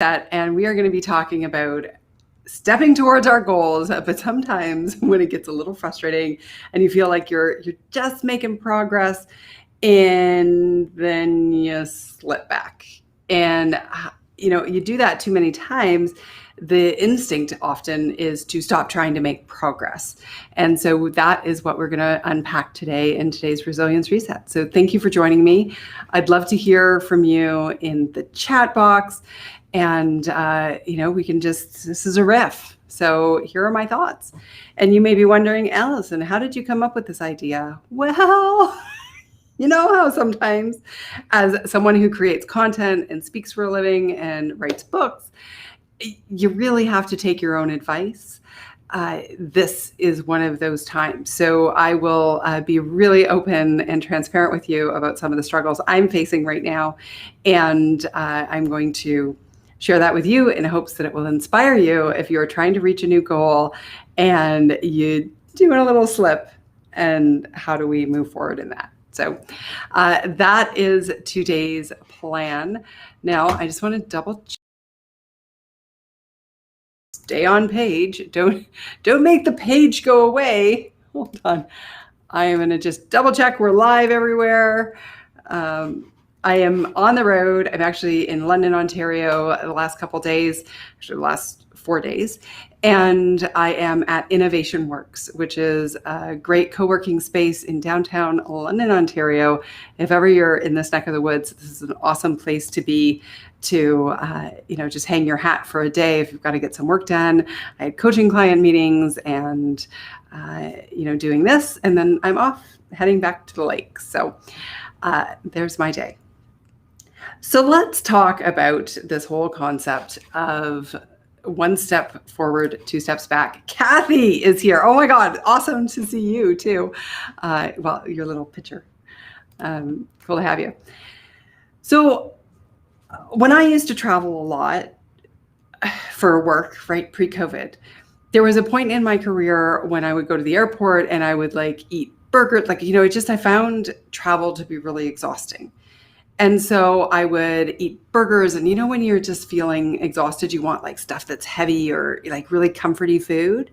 And we are going to be talking about stepping towards our goals, but sometimes when it gets a little frustrating and you feel like you're just making progress and then you slip back. And you do that too many times, the instinct often is to stop trying to make progress. And so that is what we're going to unpack today in today's Resilience Reset. So thank you for joining me. I'd love to hear from you in the chat box. And, we can this is a riff. So here are my thoughts. And you may be wondering, Allison, how did you come up with this idea? Well, you know how sometimes as someone who creates content and speaks for a living and writes books, you really have to take your own advice. This is one of those times. So I will be really open and transparent with you about some of the struggles I'm facing right now. And I'm going to share that with you in hopes that it will inspire you if you're trying to reach a new goal and you doing a little slip, and how do we move forward in that. So that is today's plan. Now, I just want to double check. Stay on page. Don't make the page go away. Hold on. I am going to just double check we're live everywhere. I am on the road. I'm actually in London, Ontario the last couple days, actually the last 4 days. And I am at Innovation Works, which is a great co-working space in downtown London, Ontario. If ever you're in this neck of the woods, this is an awesome place to be, to just hang your hat for a day if you've got to get some work done. I had coaching client meetings and doing this, and then I'm off heading back to the lake. So there's my day. So let's talk about this whole concept of one step forward, two steps back. Kathy is here. Oh my God, awesome to see you too. Your little picture. Cool to have you. So when I used to travel a lot for work, right, pre-COVID, there was a point in my career when I would go to the airport and I would eat burgers, I found travel to be really exhausting. And so I would eat burgers, and when you're just feeling exhausted, you want stuff that's heavy or really comforty food.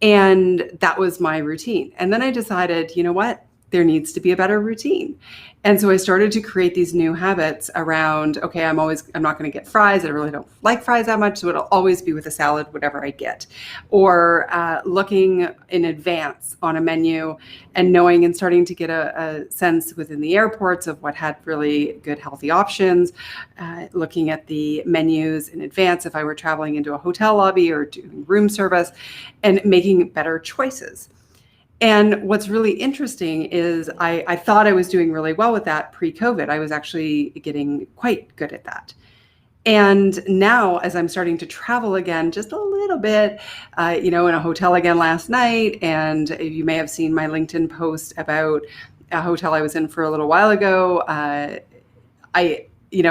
And that was my routine. And then I decided, you know what? There needs to be a better routine. And so I started to create these new habits around, okay, I'm not going to get fries. I really don't like fries that much. So it'll always be with a salad, whatever I get. Or looking in advance on a menu and knowing and starting to get a sense within the airports of what had really good, healthy options. Looking at the menus in advance if I were traveling into a hotel lobby or doing room service, and making better choices. And what's really interesting is I thought I was doing really well with that pre-COVID. I was actually getting quite good at that. And now, as I'm starting to travel again, just a little bit, in a hotel again last night, and you may have seen my LinkedIn post about a hotel I was in for a little while ago. I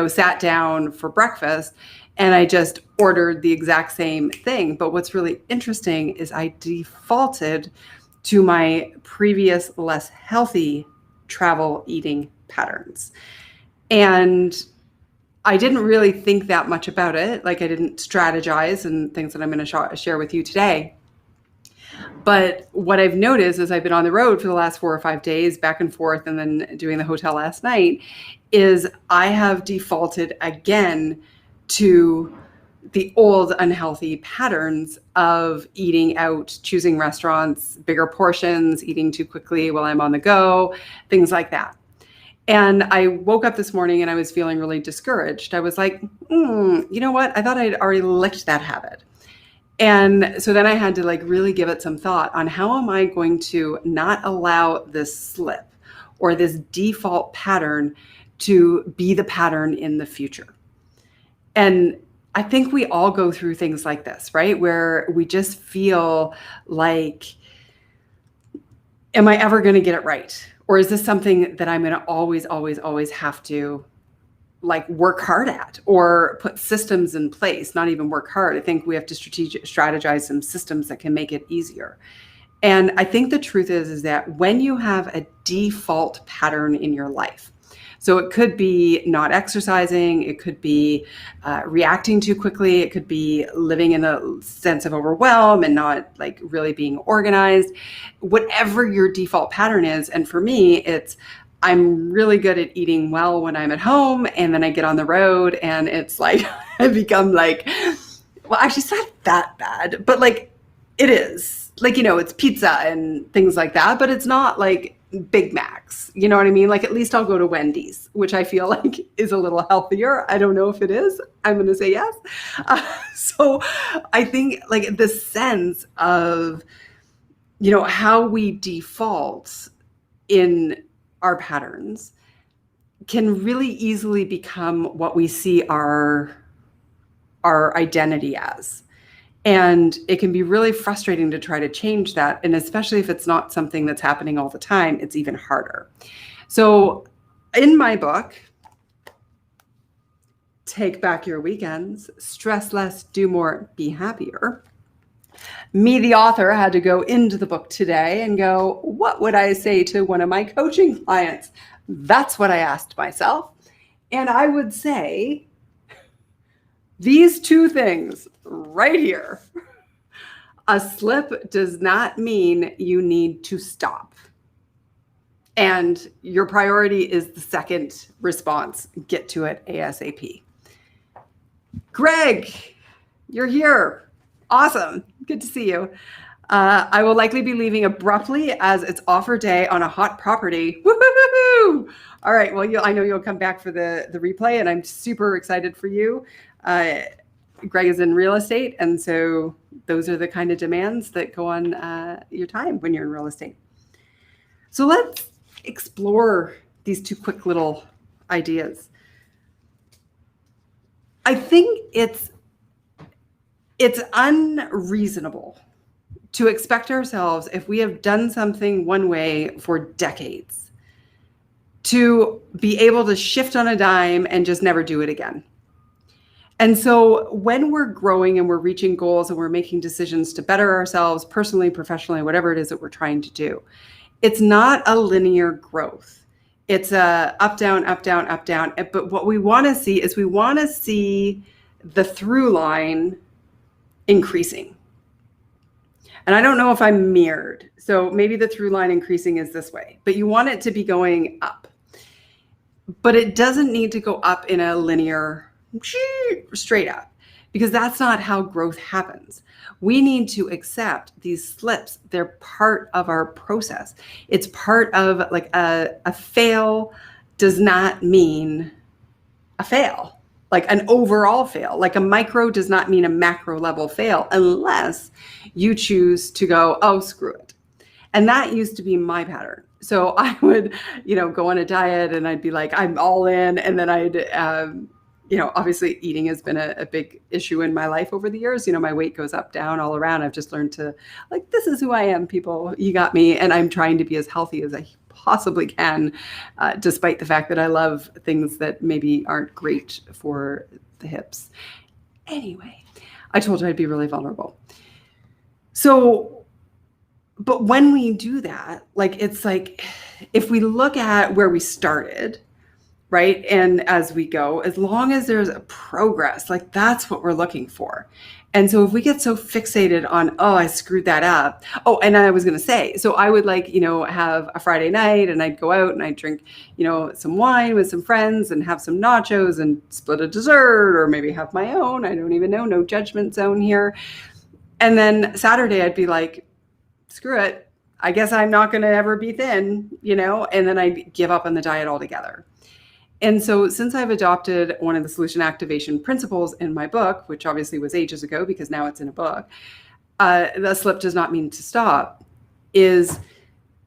sat down for breakfast and I just ordered the exact same thing. But what's really interesting is I defaulted to my previous less healthy travel eating patterns. And I didn't really think that much about it. I didn't strategize and things that I'm going to share with you today. But what I've noticed as I've been on the road for the last 4 or 5 days, back and forth, and then doing the hotel last night, is I have defaulted again to the old unhealthy patterns of eating out, choosing restaurants, bigger portions, eating too quickly while I'm on the go, things like that. And I woke up this morning and I was feeling really discouraged. I was like, you know what? I thought I'd already licked that habit. And so then I had to really give it some thought on how am I going to not allow this slip or this default pattern to be the pattern in the future. And I think we all go through things like this, right? Where we just feel like, am I ever going to get it right? Or is this something that I'm going to always, always, always have to work hard at or put systems in place, not even work hard. I think we have to strategize some systems that can make it easier. And I think the truth is that when you have a default pattern in your life, So it could be not exercising, it could be reacting too quickly, it could be living in a sense of overwhelm and not like really being organized, whatever your default pattern is. And for me, it's I'm really good at eating well when I'm at home, and then I get on the road and it's like I become like, well, actually it's not that bad, but like it is. Like, it's pizza and things like that, but it's not like Big Macs. You know what I mean? Like at least I'll go to Wendy's, which I feel like is a little healthier. I don't know if it is. I'm going to say yes. So I think like the sense of, how we default in our patterns can really easily become what we see our identity as. And it can be really frustrating to try to change that. And especially if it's not something that's happening all the time, it's even harder. So in my book, Take Back Your Weekends, Stress Less, Do More, Be Happier, me, the author, had to go into the book today and go, what would I say to one of my coaching clients? That's what I asked myself. And I would say these two things right here. A slip does not mean you need to stop. And your priority is the second response. Get to it ASAP. Greg, you're here. Awesome. Good to see you. I will likely be leaving abruptly as it's offer day on a hot property. Woo-hoo-hoo-hoo! All right. Well, I know you'll come back for the replay, and I'm super excited for you. Greg is in real estate, and so those are the kind of demands that go on your time when you're in real estate. So let's explore these two quick little ideas. I think it's unreasonable to expect ourselves, if we have done something one way for decades, to be able to shift on a dime and just never do it again. And so when we're growing and we're reaching goals and we're making decisions to better ourselves personally, professionally, whatever it is that we're trying to do, it's not a linear growth. It's a up, down, up, down, up, down. But what we want to see is we want to see the through line increasing. And I don't know if I'm mirrored. So maybe the through line increasing is this way, but you want it to be going up. But it doesn't need to go up in a linear straight up, because that's not how growth happens. We need to accept these slips. They're part of our process. It's part of like a fail does not mean a fail, like an overall fail. Like a micro does not mean a macro level fail unless you choose to go, oh, screw it. And that used to be my pattern. So I would, go on a diet and I'd be like, I'm all in. And then I'd, obviously eating has been a big issue in my life over the years. My weight goes up, down, all around. I've just learned to this is who I am, people. You got me. And I'm trying to be as healthy as I possibly can, despite the fact that I love things that maybe aren't great for the hips. Anyway, I told you I'd be really vulnerable. So, but when we do that, it's like, if we look at where we started, right? And as we go, as long as there's a progress, that's what we're looking for. And so if we get so fixated on, oh, I screwed that up. Oh, and I was going to say, so I would have a Friday night and I'd go out and I'd drink, some wine with some friends and have some nachos and split a dessert, or maybe have my own. I don't even know. No judgment zone here. And then Saturday I'd be like, screw it. I guess I'm not going to ever be thin, and then I'd give up on the diet altogether. And so since I've adopted one of the solution activation principles in my book, which obviously was ages ago because now it's in a book, the slip does not mean to stop, is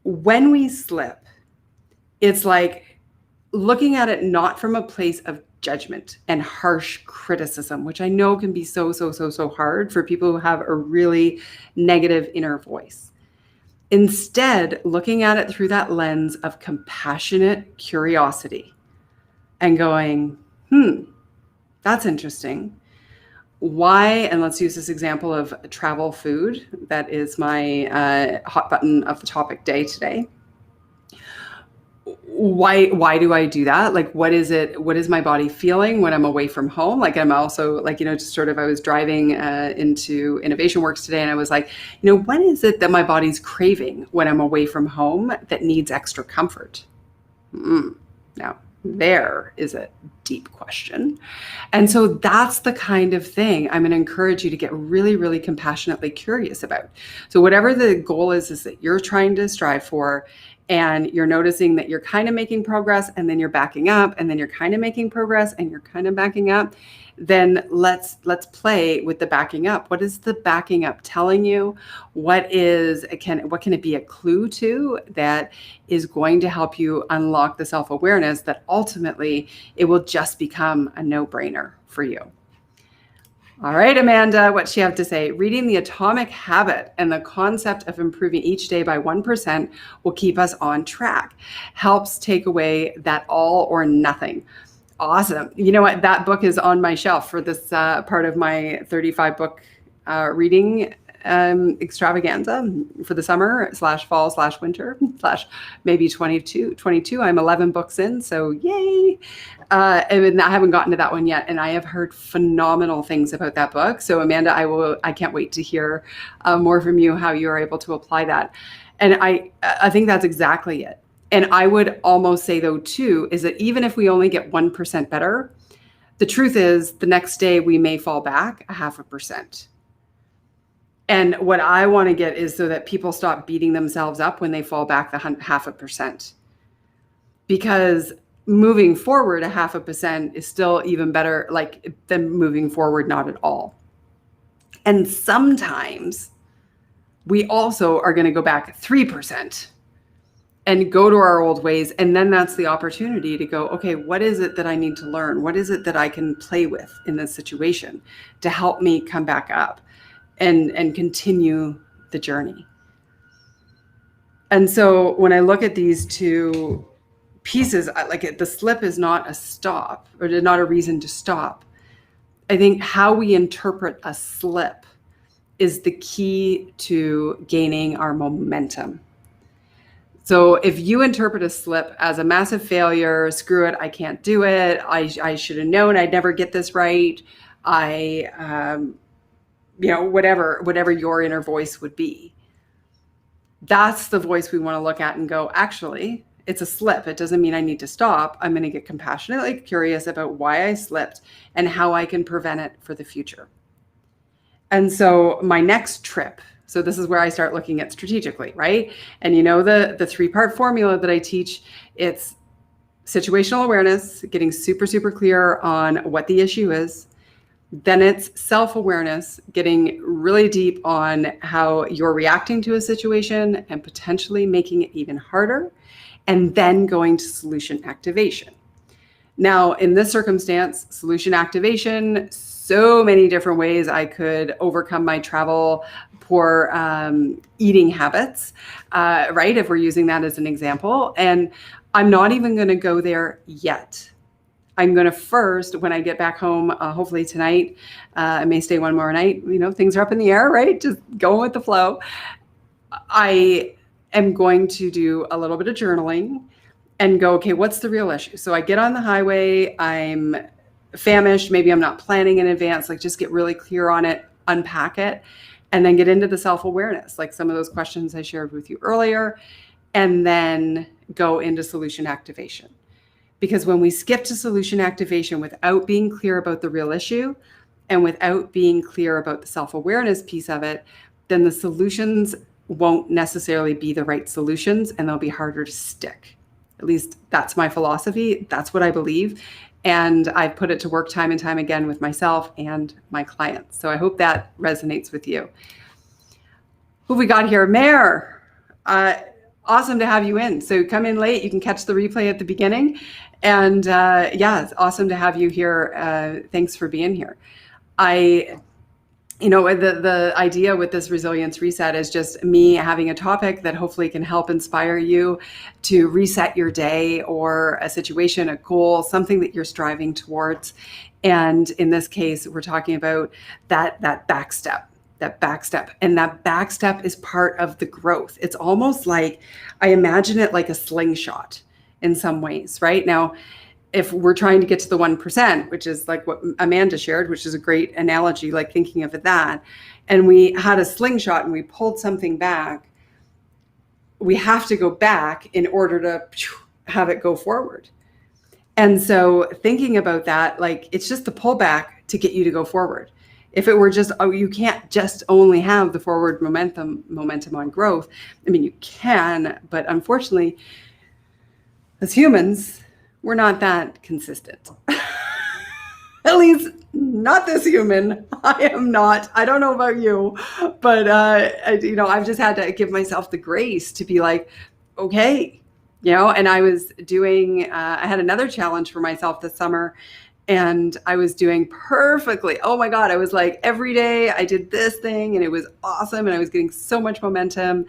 when we slip, it's like looking at it not from a place of judgment and harsh criticism, which I know can be so hard for people who have a really negative inner voice. Instead, looking at it through that lens of compassionate curiosity and going, that's interesting. Why? And let's use this example of travel food. That is my hot button of the topic day today. why do I do that? Like, what is my body feeling when I'm away from home? Like, I'm also like, just sort of, I was driving into Innovation Works today, and I was like, what is it that my body's craving when I'm away from home that needs extra comfort? Now, there is a deep question. And so that's the kind of thing I'm going to encourage you to get really, really compassionately curious about. So whatever the goal is that you're trying to strive for, and you're noticing that you're kind of making progress, and then you're backing up, and then you're kind of making progress, and you're kind of backing up, then let's play with the backing up. What is the backing up telling you? What can it be a clue to that is going to help you unlock the self-awareness that ultimately it will just become a no-brainer for you? All right, Amanda, what's she have to say? Reading The Atomic Habit and the concept of improving each day by 1% will keep us on track. Helps take away that all or nothing. Awesome. You know what? That book is on my shelf for this part of my 35 book reading extravaganza for the summer / fall / winter / maybe 22. I'm 11 books in, so yay. And I haven't gotten to that one yet, and I have heard phenomenal things about that book. So Amanda, I can't wait to hear more from you, how you are able to apply that. And I think that's exactly it. And I would almost say, though, too, is that even if we only get 1% better, the truth is the next day we may fall back 0.5%. And what I want to get is so that people stop beating themselves up when they fall back the 0.5%. Because moving forward 0.5% is still even better, like, than moving forward not at all. And sometimes we also are going to go back 3%. And go to our old ways. And then that's the opportunity to go, okay, what is it that I need to learn? What is it that I can play with in this situation to help me come back up and continue the journey? And so when I look at these two pieces, the slip is not a stop, or not a reason to stop. I think how we interpret a slip is the key to gaining our momentum. So if you interpret a slip as a massive failure, screw it, I can't do it, I should have known I'd never get this right, whatever your inner voice would be, that's the voice we want to look at and go, actually, it's a slip. It doesn't mean I need to stop. I'm going to get compassionately curious about why I slipped and how I can prevent it for the future. And so my next trip, so this is where I start looking at strategically, right? And the 3-part formula that I teach, it's situational awareness, getting super, super clear on what the issue is. Then it's self-awareness, getting really deep on how you're reacting to a situation and potentially making it even harder. And then going to solution activation. Now, in this circumstance, solution activation, so many different ways I could overcome my travel poor eating habits, right? If we're using that as an example. And I'm not even going to go there yet. I'm going to first, when I get back home, hopefully tonight, I may stay one more night, things are up in the air, right? Just going with the flow. I am going to do a little bit of journaling and go, okay, what's the real issue? So I get on the highway, I'm famished, maybe I'm not planning in advance, just get really clear on it, unpack it, and then get into the self-awareness, like some of those questions I shared with you earlier, and then go into solution activation. Because when we skip to solution activation without being clear about the real issue and without being clear about the self-awareness piece of it, then the solutions won't necessarily be the right solutions, and they'll be harder to stick. At least that's my philosophy. That's what I believe. And I've put it to work time and time again with myself and my clients. So I hope that resonates with you. Who we got here? Mare. Awesome to have you in. So come in late. You can catch the replay at the beginning. And it's awesome to have you here. Thanks for being here. The idea with this resilience reset is just me having a topic that hopefully can help inspire you to reset your day or a situation, a goal, something that you're striving towards. And in this case, we're talking about that back step. And that back step is part of the growth. It's almost like, I imagine it like a slingshot. in some ways, right? Now, if we're trying to get to the 1%, which is like what Amanda shared, which is a great analogy, like thinking of it that, and we had a slingshot and we pulled something back, we have to go back in order to have it go forward. And so thinking about that, like it's just the pullback to get you to go forward. If it were just, oh, you can't just only have the forward momentum on growth. I mean, you can, but unfortunately, as humans, we're not that consistent. At least not this human. I am not. I don't know about you, but I've just had to give myself the grace to be like, okay, and I was doing, I had another challenge for myself this summer, and I was doing perfectly. Oh my God. I was like, every day I did this thing and it was awesome. And I was getting so much momentum.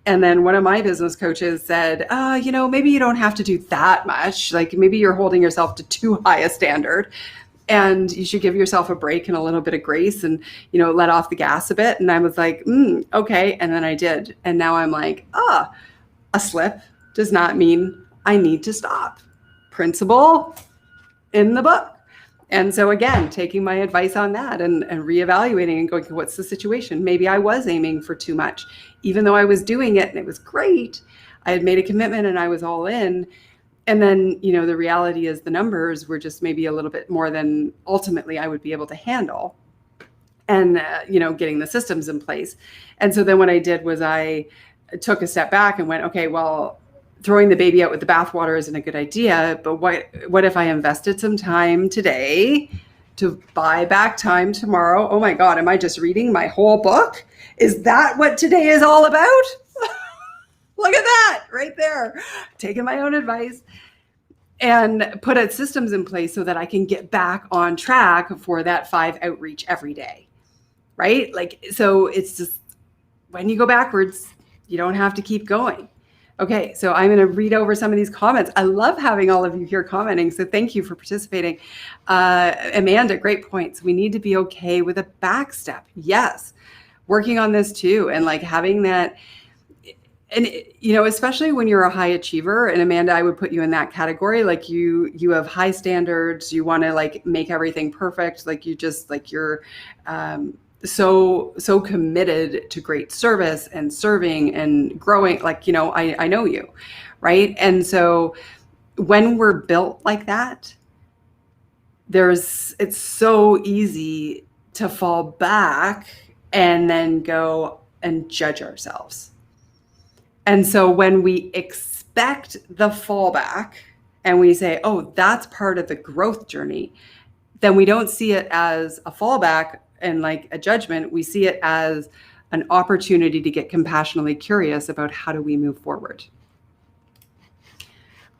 And then one of my business coaches said, maybe you don't have to do that much. Like maybe you're holding yourself to too high a standard and you should give yourself a break and a little bit of grace and, let off the gas a bit. And I was like, okay. And then I did. And now I'm like, a slip does not mean I need to stop. Principle in the book. And so again, taking my advice on that and reevaluating and going, what's the situation? Maybe I was aiming for too much, even though I was doing it and it was great. I had made a commitment and I was all in. And then, the reality is the numbers were just maybe a little bit more than ultimately I would be able to handle and, getting the systems in place. And so then what I did was I took a step back and went, okay, well, throwing the baby out with the bathwater isn't a good idea, but what if I invested some time today to buy back time tomorrow? Oh my God, am I just reading my whole book? Is that what today is all about? Look at that right there, taking my own advice and put systems in place so that I can get back on track for that 5 outreach every day, right? Like, so it's just when you go backwards, you don't have to keep going. Okay, so I'm going to read over some of these comments. I love having all of you here commenting, so thank you for participating. Amanda, great points. We need to be okay with a back step. Yes, working on this too, and like having that, and especially when you're a high achiever, and Amanda, I would put you in that category. Like you have high standards. You want to like make everything perfect. Like you just like you're so committed to great service and serving and growing, like, I know you, right? And so when we're built like that, it's so easy to fall back and then go and judge ourselves. And so when we expect the fallback and we say, oh, that's part of the growth journey, then we don't see it as a fallback and like a judgment. We see it as an opportunity to get compassionately curious about how do we move forward.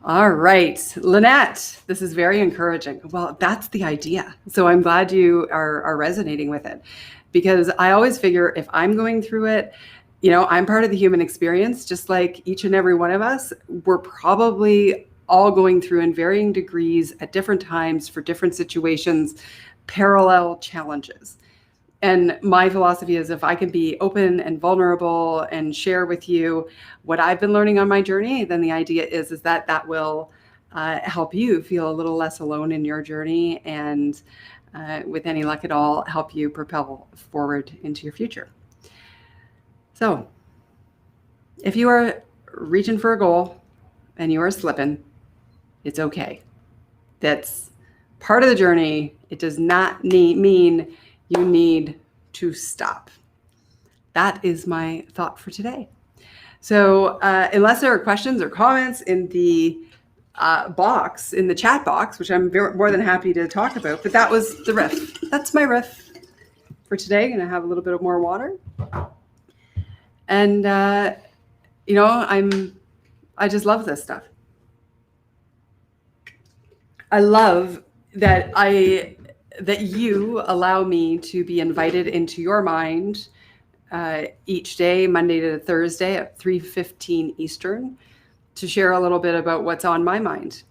All right, Lynette, this is very encouraging. Well, that's the idea. So I'm glad you are resonating with it, because I always figure if I'm going through it, I'm part of the human experience, just like each and every one of us. We're probably all going through in varying degrees at different times for different situations, parallel challenges. And my philosophy is if I can be open and vulnerable and share with you what I've been learning on my journey, then the idea is that will help you feel a little less alone in your journey, and with any luck at all, help you propel forward into your future. So if you are reaching for a goal and you are slipping, it's okay. That's part of the journey. It does not mean you need to stop. That is my thought for today. So unless there are questions or comments in the box, in the chat box, which I'm more than happy to talk about, but that was the riff. That's my riff for today. Gonna have a little bit of more water. And, I just love this stuff. I love that you allow me to be invited into your mind each day, Monday to Thursday at 3:15 Eastern, to share a little bit about what's on my mind.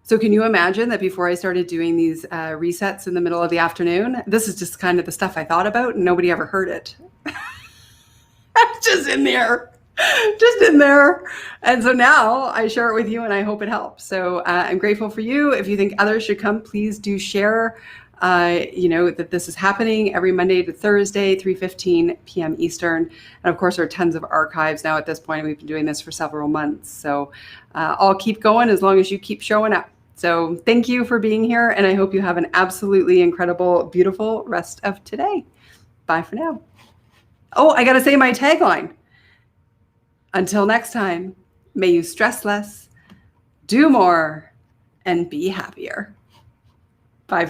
So can you imagine that before I started doing these resets in the middle of the afternoon, this is just kind of the stuff I thought about and nobody ever heard it. I'm just in there just in there. And so now I share it with you and I hope it helps. So I'm grateful for you. If you think others should come, please do share, that this is happening every Monday to Thursday, 3:15 p.m. Eastern. And of course, there are tons of archives now at this point. We've been doing this for several months. So I'll keep going as long as you keep showing up. So thank you for being here. And I hope you have an absolutely incredible, beautiful rest of today. Bye for now. Oh, I got to say my tagline. Until next time, may you stress less, do more, and be happier. Bye for now.